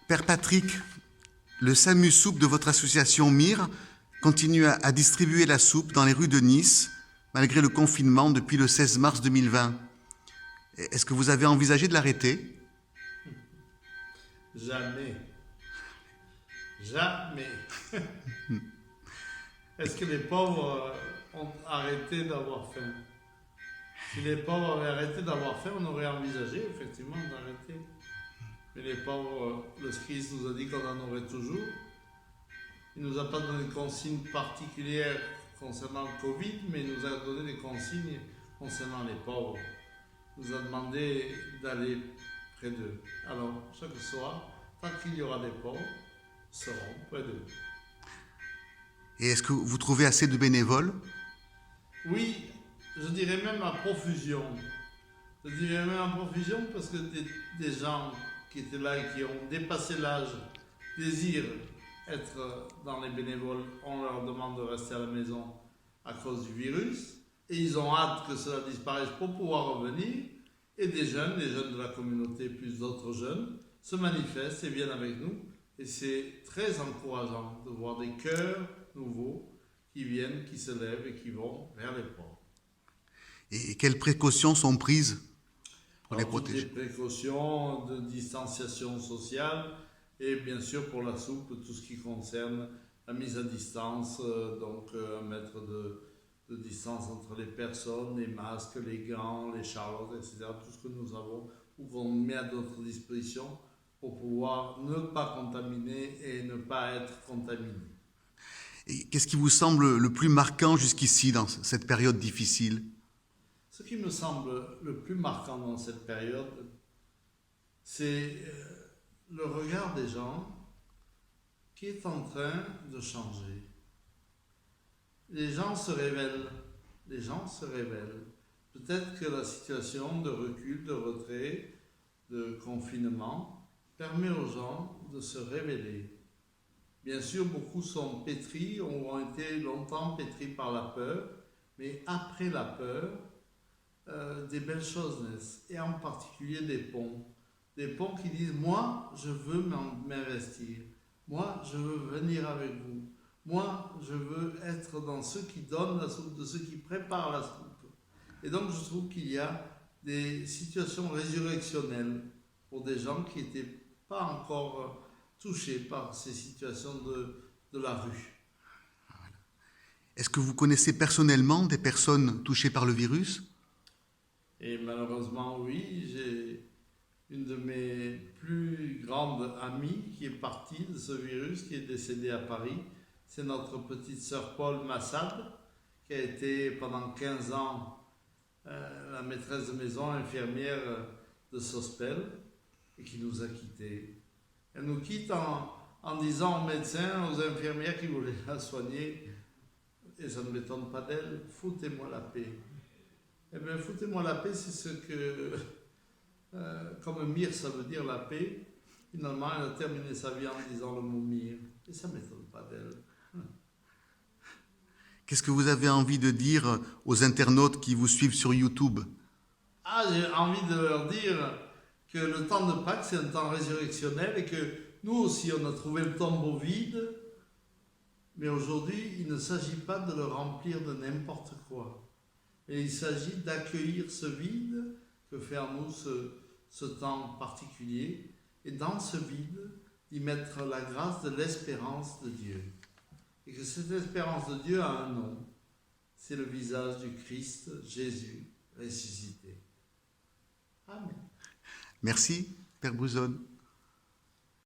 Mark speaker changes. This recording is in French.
Speaker 1: Père Patrick, le SAMU Soupe de votre association MIR continue à distribuer la soupe dans les rues de Nice, malgré le confinement depuis le 16 mars 2020. Est-ce que vous avez envisagé de l'arrêter?
Speaker 2: Jamais. Jamais. Est-ce que les pauvres ont arrêté d'avoir faim? Si les pauvres avaient arrêté d'avoir faim, on aurait envisagé effectivement d'arrêter. Mais les pauvres, le Christ nous a dit qu'on en aurait toujours. Il ne nous a pas donné de consignes particulières concernant le Covid, mais il nous a donné des consignes concernant les pauvres. Il nous a demandé d'aller près d'eux. Alors, chaque soir, tant qu'il y aura des pauvres, seront près d'eux.
Speaker 1: Et est-ce que vous trouvez assez de bénévoles?
Speaker 2: Oui, je dirais même à profusion. Je dirais même à profusion parce que des gens qui étaient là et qui ont dépassé l'âge désirent être dans les bénévoles. On leur demande de rester à la maison à cause du virus et ils ont hâte que cela disparaisse pour pouvoir revenir. Et des jeunes de la communauté plus d'autres jeunes se manifestent et viennent avec nous. Et c'est très encourageant de voir des cœurs nouveaux qui viennent, qui se lèvent et qui vont vers les pauvres.
Speaker 1: Et quelles précautions sont prises pour les protéger?
Speaker 2: Toutes les précautions de distanciation sociale et bien sûr pour la soupe, tout ce qui concerne la mise à distance, donc 1 mètre de distance entre les personnes, les masques, les gants, les charlottes, etc. Tout ce que nous avons ou qu'on met à notre disposition pour pouvoir ne pas contaminer et ne pas être contaminé.
Speaker 1: Et qu'est-ce qui vous semble le plus marquant jusqu'ici dans cette période difficile?
Speaker 2: Ce qui me semble le plus marquant dans cette période, c'est le regard des gens qui est en train de changer. Les gens se révèlent. Les gens se révèlent. Peut-être que la situation de recul, de retrait, de confinement permet aux gens de se révéler. Bien sûr, beaucoup sont pétris, ont été longtemps pétris par la peur, mais après la peur, des belles choses naissent, et en particulier des ponts. Des ponts qui disent « Moi, je veux m'investir. Moi, je veux venir avec vous. Moi, je veux être dans ceux qui donnent la soupe, de ceux qui préparent la soupe. » Et donc, je trouve qu'il y a des situations résurrectionnelles pour des gens qui n'étaient pas encore touchés par ces situations de la rue.
Speaker 1: Est-ce que vous connaissez personnellement des personnes touchées par le virus?
Speaker 2: Et malheureusement, oui, j'ai une de mes plus grandes amies qui est partie de ce virus, qui est décédée à Paris. C'est notre petite sœur Paul Massad, qui a été pendant 15 ans la maîtresse de maison, infirmière de Sospel, et qui nous a quittés. Elle nous quitte en disant aux médecins, aux infirmières qui voulaient la soigner, et ça ne m'étonne pas d'elle, « Foutez-moi la paix ». Eh bien, foutez-moi la paix, c'est ce que, comme mire, ça veut dire la paix. Finalement, elle a terminé sa vie en disant le mot mire. Et ça ne m'étonne pas d'elle.
Speaker 1: Qu'est-ce que vous avez envie de dire aux internautes qui vous suivent sur YouTube?
Speaker 2: Ah, j'ai envie de leur dire que le temps de Pâques, c'est un temps résurrectionnel et que nous aussi, on a trouvé le tombeau vide. Mais aujourd'hui, il ne s'agit pas de le remplir de n'importe quoi. Et il s'agit d'accueillir ce vide que fait en nous ce temps particulier. Et dans ce vide, d'y mettre la grâce de l'espérance de Dieu. Et que cette espérance de Dieu a un nom. C'est le visage du Christ, Jésus, ressuscité. Amen.
Speaker 1: Merci, Père Bouzonne.